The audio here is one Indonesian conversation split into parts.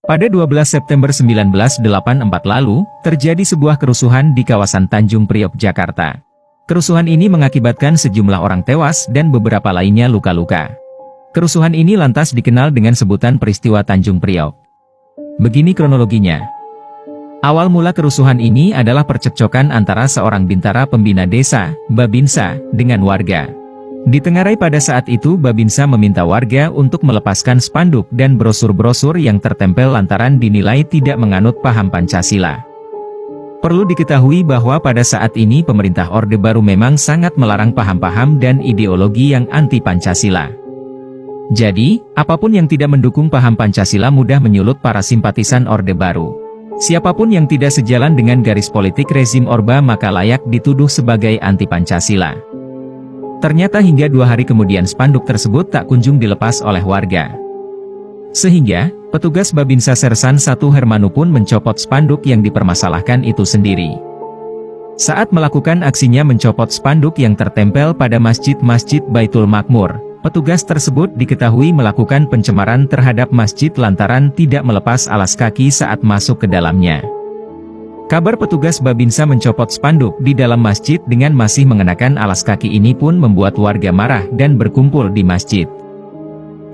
Pada 12 September 1984 lalu, terjadi sebuah kerusuhan di kawasan Tanjung Priok, Jakarta. Kerusuhan ini mengakibatkan sejumlah orang tewas dan beberapa lainnya luka-luka. Kerusuhan ini lantas dikenal dengan sebutan peristiwa Tanjung Priok. Begini kronologinya. Awal mula kerusuhan ini adalah percekcokan antara seorang bintara pembina desa, Babinsa, dengan warga. Ditengarai pada saat itu Babinsa meminta warga untuk melepaskan spanduk dan brosur-brosur yang tertempel lantaran dinilai tidak menganut paham Pancasila. Perlu diketahui bahwa pada saat ini pemerintah Orde Baru memang sangat melarang paham-paham dan ideologi yang anti-Pancasila. Jadi, apapun yang tidak mendukung paham Pancasila mudah menyulut para simpatisan Orde Baru. Siapapun yang tidak sejalan dengan garis politik rezim Orba maka layak dituduh sebagai anti-Pancasila. Ternyata hingga 2 hari kemudian spanduk tersebut tak kunjung dilepas oleh warga. Sehingga, petugas Babinsa Sersan 1 Hermanu pun mencopot spanduk yang dipermasalahkan itu sendiri. Saat melakukan aksinya mencopot spanduk yang tertempel pada Masjid Baitul Makmur, petugas tersebut diketahui melakukan pencemaran terhadap masjid lantaran tidak melepas alas kaki saat masuk ke dalamnya. Kabar petugas Babinsa mencopot spanduk di dalam masjid dengan masih mengenakan alas kaki ini pun membuat warga marah dan berkumpul di masjid.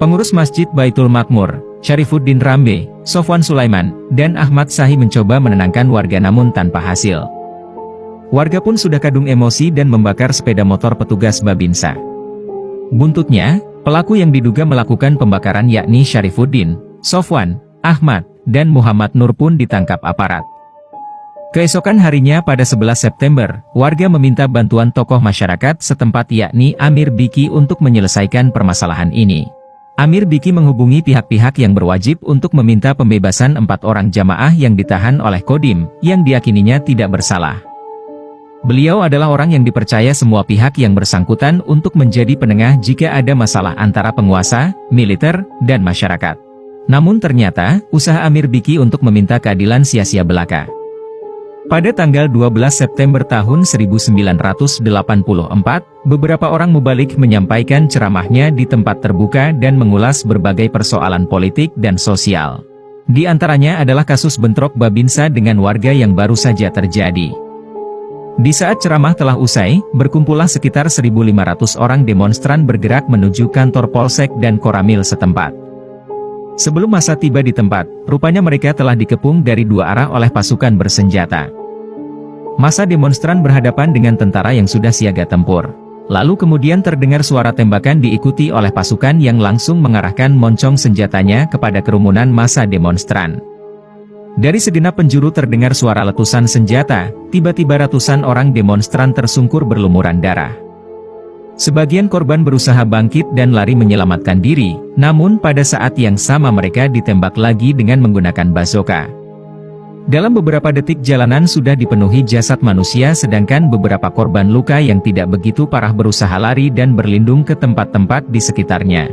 Pengurus Masjid Baitul Makmur, Syarifuddin Rambe, Sofwan Sulaiman, dan Ahmad Sahi mencoba menenangkan warga namun tanpa hasil. Warga pun sudah kadung emosi dan membakar sepeda motor petugas Babinsa. Buntutnya, pelaku yang diduga melakukan pembakaran yakni Syarifuddin, Sofwan, Ahmad, dan Muhammad Nur pun ditangkap aparat. Keesokan harinya pada 11 September, warga meminta bantuan tokoh masyarakat setempat yakni Amir Biki untuk menyelesaikan permasalahan ini. Amir Biki menghubungi pihak-pihak yang berwajib untuk meminta pembebasan 4 orang jamaah yang ditahan oleh Kodim, yang diyakininya tidak bersalah. Beliau adalah orang yang dipercaya semua pihak yang bersangkutan untuk menjadi penengah jika ada masalah antara penguasa, militer, dan masyarakat. Namun ternyata, usaha Amir Biki untuk meminta keadilan sia-sia belaka. Pada tanggal 12 September tahun 1984, beberapa orang mubalik menyampaikan ceramahnya di tempat terbuka dan mengulas berbagai persoalan politik dan sosial. Di antaranya adalah kasus bentrok Babinsa dengan warga yang baru saja terjadi. Di saat ceramah telah usai, berkumpullah sekitar 1.500 orang demonstran bergerak menuju kantor Polsek dan Koramil setempat. Sebelum masa tiba di tempat, rupanya mereka telah dikepung dari 2 arah oleh pasukan bersenjata. Masa demonstran berhadapan dengan tentara yang sudah siaga tempur. Lalu kemudian terdengar suara tembakan diikuti oleh pasukan yang langsung mengarahkan moncong senjatanya kepada kerumunan masa demonstran. Dari segenap penjuru terdengar suara letusan senjata, tiba-tiba ratusan orang demonstran tersungkur berlumuran darah. Sebagian korban berusaha bangkit dan lari menyelamatkan diri, namun pada saat yang sama mereka ditembak lagi dengan menggunakan bazooka. Dalam beberapa detik jalanan sudah dipenuhi jasad manusia sedangkan beberapa korban luka yang tidak begitu parah berusaha lari dan berlindung ke tempat-tempat di sekitarnya.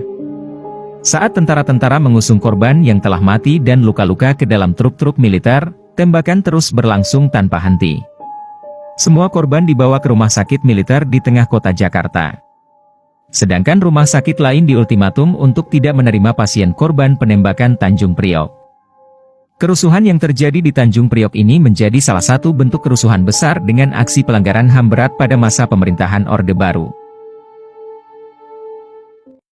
Saat tentara-tentara mengusung korban yang telah mati dan luka-luka ke dalam truk-truk militer, tembakan terus berlangsung tanpa henti. Semua korban dibawa ke rumah sakit militer di tengah kota Jakarta. Sedangkan rumah sakit lain diultimatum untuk tidak menerima pasien korban penembakan Tanjung Priok. Kerusuhan yang terjadi di Tanjung Priok ini menjadi salah satu bentuk kerusuhan besar dengan aksi pelanggaran HAM berat pada masa pemerintahan Orde Baru.